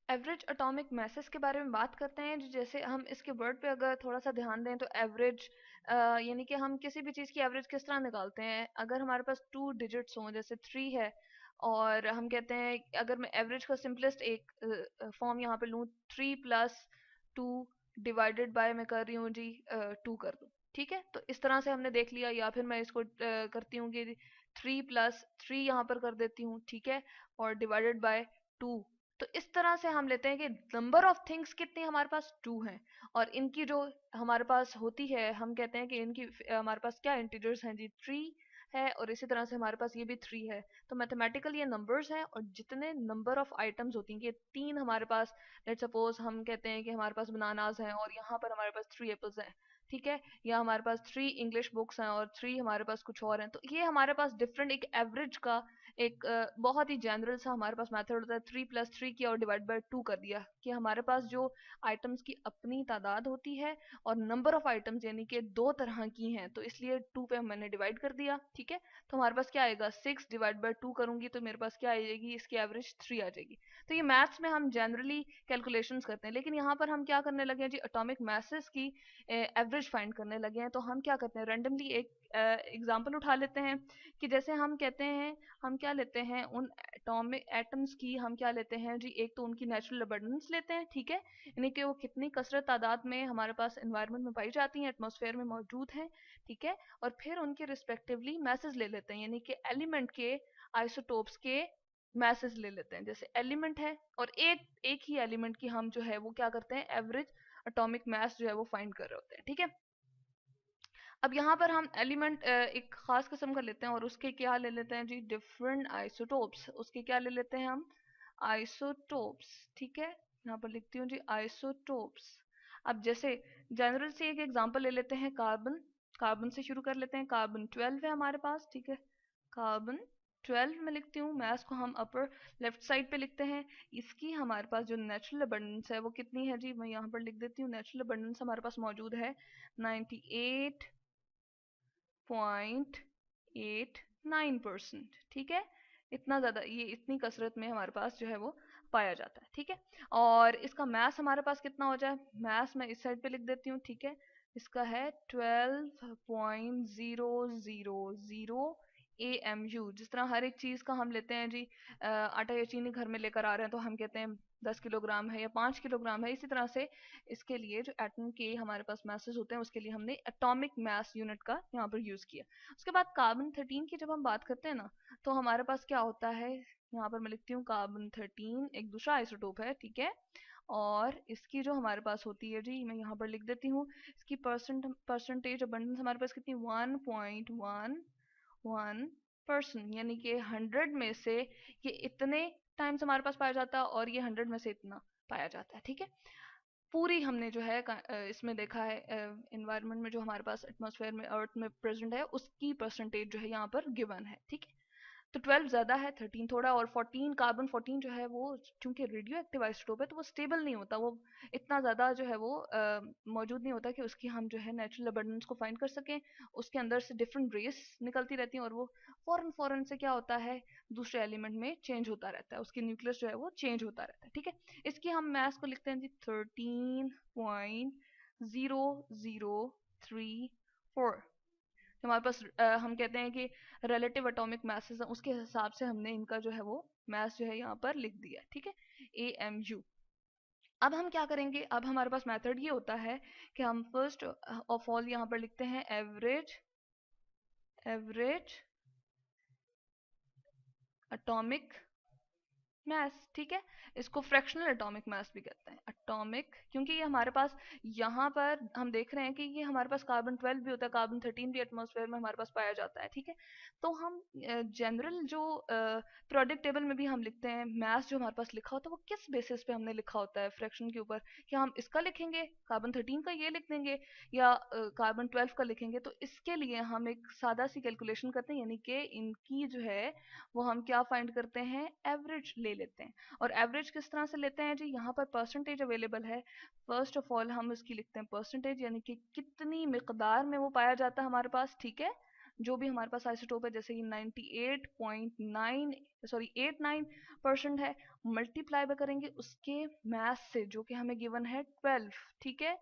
Average atomic messes के बारे में बात करते हैं। जैसे हम इसके वर्ड पे अगर थोड़ा सा ध्यान दें तो एवरेज यानी कि हम किसी भी चीज़ की एवरेज किस तरह निकालते हैं। अगर हमारे पास टू डिजिट्स हों, जैसे थ्री है, और हम कहते हैं अगर मैं एवरेज का सिंपलेस्ट एक फॉर्म यहाँ पे लूँ, three plus two divided by मैं कर रही हूँ जी टू कर दूँ, ठीक है। तो इस तरह से हमने देख लिया। या फिर मैं इसको करती हूँ कि थ्री प्लस थ्री यहाँ पर कर देती हूँ, ठीक है, और डिवाइडेड बाय टू। तो इस तरह से हम लेते हैं कि नंबर ऑफ थिंग्स कितनी हमारे पास टू हैं, और इनकी जो हमारे पास होती है, हम कहते हैं कि इनकी हमारे पास क्या इंटीजर्स हैं जी, थ्री है, और इसी तरह से हमारे पास ये भी थ्री है। तो मैथमेटिकल ये नंबर्स हैं, और जितने नंबर ऑफ आइटम्स होती हैं कि तीन हमारे पास, लेट सपोज हम कहते हैं कि हमारे पास बनानाज हैं और यहाँ पर हमारे पास थ्री एप्पल्स हैं, ठीक है, या हमारे पास थ्री इंग्लिश बुक्स हैं और थ्री हमारे पास कुछ और हैं। तो ये हमारे पास डिफरेंट एक एवरेज का एक बहुत ही जनरल सा हमारे पास मेथड होता है। थ्री प्लस थ्री किया और डिवाइड बाय टू कर दिया, कि हमारे पास जो आइटम्स की अपनी तादाद होती है और नंबर ऑफ आइटम्स यानी कि दो तरह की हैं, तो इसलिए टू पे मैंने डिवाइड कर दिया, ठीक है। तो हमारे पास क्या आएगा, सिक्स डिवाइड बाय टू करूंगी तो मेरे पास क्या आ जाएगी, इसकी एवरेज थ्री आ जाएगी। तो ये मैथ्स में हम जनरली कैलकुलेशंस करते हैं, लेकिन यहाँ पर हम क्या करने लगे हैं जी, एटॉमिक मैसेस की एवरेज फाइंड करने लगे हैं। तो हम क्या करते हैं, रेंडमली एक एग्जांपल उठा लेते हैं, कि जैसे हम कहते हैं, हम क्या लेते हैं उन एटॉमिक एटम्स की, हम क्या लेते हैं जी, एक तो उनकी नेचुरल अबंडेंस लेते हैं, ठीक है, यानी कि वो कितनी कसरत तादाद में हमारे पास एनवायरनमेंट में पाई जाती हैं, एटमॉस्फेयर में मौजूद हैं, ठीक है। और फिर उनके रिस्पेक्टिवली मैसेज ले लेते हैं, यानी कि एलिमेंट के आइसोटोप्स के मैसेज ले लेते हैं। जैसे एलिमेंट है और एक एक ही एलिमेंट की हम जो है वो क्या करते हैं, एवरेज एटॉमिक मास जो है वो फाइंड कर रहे होते हैं, ठीक है। अब यहाँ पर हम एलिमेंट एक खास किस्म का लेते हैं, और उसके क्या ले लेते हैं जी, डिफरेंट आइसोटोप्स। उसके क्या ले लेते हैं हम, आइसोटोप्स, ठीक है। यहाँ पर लिखती हूँ जी आइसोटोप्स। अब जैसे जनरल से एक एग्जांपल ले लेते हैं, कार्बन। कार्बन से शुरू कर लेते हैं। कार्बन 12 है हमारे पास, ठीक है। कार्बन 12 में लिखती हूँ, मैस को हम अपर लेफ्ट साइड पे लिखते हैं। इसकी हमारे पास जो नेचुरल अबंडेंस है वो कितनी है जी, मैं यहाँ पर लिख देती हूँ, नेचुरल अबंडेंस हमारे पास मौजूद है 98.89%, ठीक है। इतना ज़्यादा, ये इतनी कसरत में हमारे पास जो है वो पाया जाता है, ठीक है। और इसका मैस हमारे पास कितना हो जाए, मैस मैं इस साइड पे लिख देती हूँ, ठीक है। इसका है 12.000 AMU। जिस तरह हर एक चीज़ का हम लेते हैं जी, आटा या चीनी घर में लेकर आ रहे हैं तो हम कहते हैं 10 किलोग्राम है या 5 किलोग्राम है। इसी तरह से इसके लिए जो एटम के हमारे पास मैसेज होते हैं उसके लिए हमने एटॉमिक मास यूनिट का यहाँ पर यूज किया। उसके बाद कार्बन 13 की जब हम बात करते हैं ना, तो हमारे पास क्या होता है, यहाँ पर मैं लिखती हूँ कार्बन 13 एक दूसरा आइसोटोप है, ठीक है। और इसकी जो हमारे पास होती है जी, मैं यहाँ पर लिख देती हूँ, इसकी परसेंटेज अबंडेंस हमारे पास कितनी, 1.11%, यानी कि 100 में से ये इतने टाइम्स हमारे पास पाया जाता है, और ये 100 में से इतना पाया जाता है, ठीक है। पूरी हमने जो है इसमें देखा है, एनवायरनमेंट में जो हमारे पास एटमॉस्फेयर में अर्थ में प्रेजेंट है उसकी परसेंटेज जो है यहाँ पर गिवन है, ठीक है। तो 12 ज्यादा है, 13 थोड़ा, और 14 कार्बन 14 जो है वो चूंकि रेडियो एक्टिव आइसोटोप है तो वो स्टेबल नहीं होता, वो इतना ज्यादा जो है वो मौजूद नहीं होता कि उसकी हम जो है नेचुरल अबंडेंस को फाइंड कर सकें। उसके अंदर से डिफरेंट रेस निकलती रहती हैं, और वो फौरन फौरन से क्या होता है, दूसरे एलिमेंट में चेंज होता रहता है, उसकी न्यूक्लियस जो है वो चेंज होता रहता है, ठीक है। इसकी हम मास को लिखते हैं जी 13.0034। हमारे पास हम कहते हैं कि रिलेटिव एटॉमिक मासेस हैं, उसके हिसाब से हमने इनका जो है वो मास जो है यहाँ पर लिख दिया, ठीक है, AMU। अब हम क्या करेंगे, अब हमारे पास मेथड ये होता है कि हम फर्स्ट ऑफ ऑल यहाँ पर लिखते हैं एवरेज, एवरेज एटॉमिक मास, ठीक है। इसको फ्रैक्शनल एटॉमिक मास भी कहते हैं, एटॉमिक, क्योंकि ये हमारे पास यहाँ पर हम देख रहे हैं कि ये हमारे पास कार्बन 12 भी होता है, कार्बन 13 भी एटमॉस्फेयर में हमारे पास पाया जाता है, ठीक है। तो हम जनरल जो प्रोडक्ट टेबल में भी हम लिखते हैं, मास जो हमारे पास लिखा होता है वो किस बेसिस पे हमने लिखा होता है फ्रैक्शन के ऊपर, क्या हम इसका लिखेंगे, कार्बन 13 का ये लिख देंगे, या कार्बन 12 का लिखेंगे। तो इसके लिए हम एक सादा सी कैलकुलेशन करते हैं, यानी कि इनकी जो है वो हम क्या फाइंड करते हैं, एवरेज ले लेते हैं। और एवरेज किस तरह से लेते हैं जी, यहाँ पर परसेंटेज अवेलेबल है। फर्स्ट ऑफ ऑल हम इसकी लिखते हैं परसेंटेज, यानी कि कितनी मिकदार में वो पाया जाता है हमारे पास, ठीक है। जो भी हमारे पास आइसोटोप है, जैसे कि 89.9 है, मल्टीप्लाई करेंगे उसके मास से जो कि हमें गिवन है 12, ठीक है।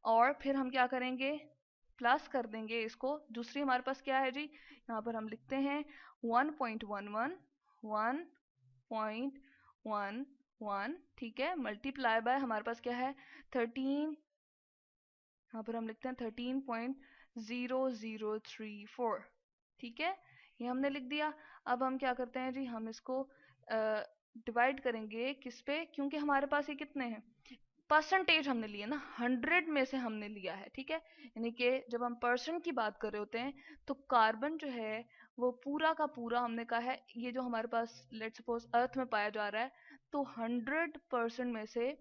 और फिर हम क्या करेंगे, प्लस कर देंगे इसको। दूसरी हमारे पास क्या है जी, यहाँ पर हम लिखते हैं 1.11 1.11, ठीक है, मल्टीप्लाई बाय हमारे पास क्या है 13, यहाँ पर हम लिखते हैं 13.0034, ठीक है, ये हमने लिख दिया। अब हम क्या करते हैं जी, हम इसको डिवाइड करेंगे किस पे, क्योंकि हमारे पास ये कितने हैं, परसेंटेज हमने लिए ना, 100 में से हमने लिया है, ठीक है। यानी कि जब हम परसेंट की बात कर रहे होते हैं तो कार्बन जो है वो पूरा का पूरा हमने कहा है, ये जो हमारे पास लेट्स सपोज अर्थ में पाया जा रहा है, तो 100% में से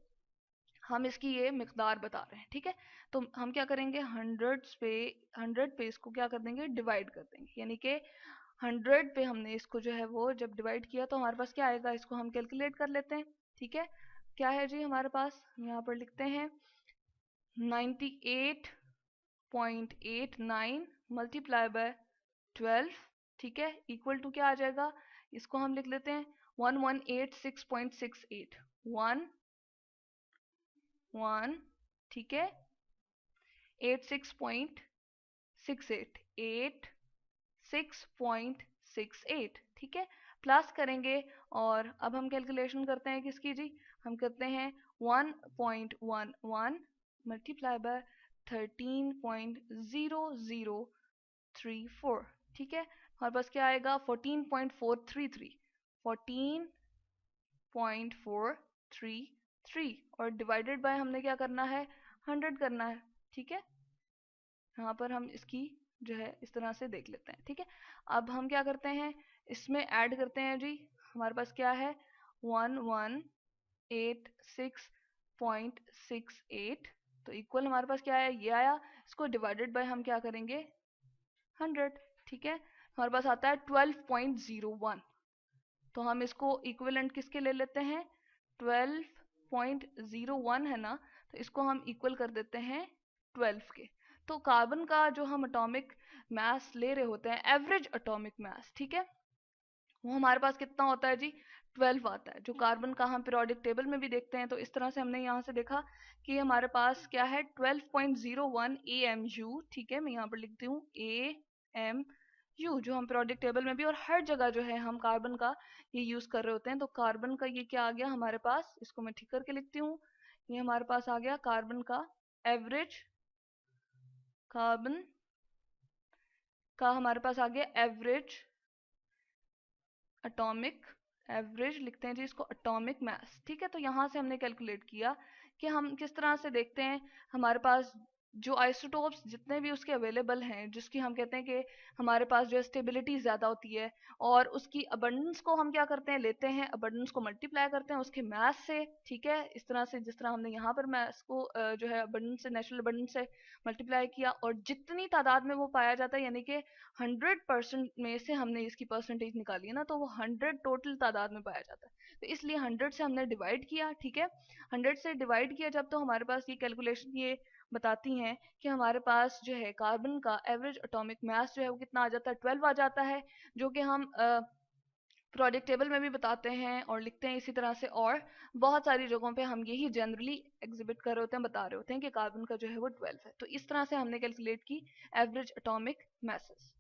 हम इसकी ये मिकदार बता रहे हैं, ठीक है। तो हम क्या करेंगे, 100 पे इसको क्या कर देंगे, डिवाइड कर देंगे। यानी कि 100 पे हमने इसको जो है वो जब डिवाइड किया तो हमारे पास क्या आएगा, इसको हम कैलकुलेट कर लेते हैं, ठीक है। क्या है जी हमारे पास, यहाँ पर लिखते हैं 98.89 मल्टीप्लाई बाय 12, ठीक है, इक्वल टू क्या आ जाएगा, इसको हम लिख लेते हैं 1186.68 1 ठीक है 86.68 ठीक है, प्लस करेंगे। और अब हम कैलकुलेशन करते हैं किसकी जी, हम करते हैं 1.11 मल्टीप्लाई बाय 13.0034, ठीक है, हमारे पास क्या आएगा 14.433 14.433 और डिवाइडेड बाय हमने क्या करना है 100 करना है, ठीक है। यहाँ पर हम इसकी जो है इस तरह से देख लेते हैं, ठीक है। अब हम क्या करते हैं, इसमें ऐड करते हैं जी, हमारे पास क्या है 1186.68, तो इक्वल हमारे पास क्या है, ये आया। इसको डिवाइडेड बाय हम क्या करेंगे 100, ठीक है, हमारे पास आता है 12.01, तो हम इसको इक्विवेलेंट किसके ले लेते हैं 12.01 है ना, तो इसको हम इक्वल कर देते हैं 12 के। तो कार्बन का जो हम एटॉमिक मास ले रहे होते हैं, एवरेज एटॉमिक मास, ठीक है, वो हमारे पास कितना होता है जी 12 आता है, जो कार्बन का हम पीरियोडिक टेबल में भी देखते हैं। तो इस तरह से हमने यहाँ से देखा कि हमारे पास क्या है 12.01 AMU, ठीक है, मैं यहाँ पर लिखती हूँ AMU, जो हम पीरियोडिक टेबल में भी और हर जगह जो है हम कार्बन का ये यूज कर रहे होते हैं। तो कार्बन का ये क्या आ गया हमारे पास, इसको मैं ठीक करके लिखती हूँ, ये हमारे पास आ गया कार्बन का एवरेज, कार्बन का हमारे पास आ गया एवरेज एटॉमिक, एवरेज लिखते हैं जी इसको एटॉमिक मास, ठीक है। तो यहाँ से हमने कैलकुलेट किया कि हम किस तरह से देखते हैं, हमारे पास जो आइसोटोप्स जितने भी उसके अवेलेबल हैं, जिसकी हम कहते हैं कि हमारे पास जो स्टेबिलिटी ज़्यादा होती है, और उसकी अबंडेंस को हम क्या करते हैं, लेते हैं अबंडेंस को मल्टीप्लाई करते हैं उसके मास से, ठीक है, इस तरह से जिस तरह हमने यहाँ पर मास को जो है अबंडेंस से, नेचुरल अबंडेंस से मल्टीप्लाई किया, और जितनी तादाद में वो पाया जाता है, यानी कि 100% में से हमने इसकी परसेंटेज निकाली है ना, तो वो 100 टोटल तादाद में पाया जाता है, तो इसलिए 100 से हमने डिवाइड किया, ठीक है। 100 से डिवाइड किया जब, तो हमारे पास ये कैलकुलेशन ये बताती हैं कि हमारे पास जो है कार्बन का एवरेज एटॉमिक मास जो है वो कितना आ जाता है 12 आ जाता है, जो कि हम प्रोडक्ट टेबल में भी बताते हैं और लिखते हैं इसी तरह से, और बहुत सारी जगहों पे हम यही जनरली एग्जिबिट कर रहे होते हैं, बता रहे होते हैं कि कार्बन का जो है वो 12 है। तो इस तरह से हमने कैलकुलेट की एवरेज एटॉमिक मासेस।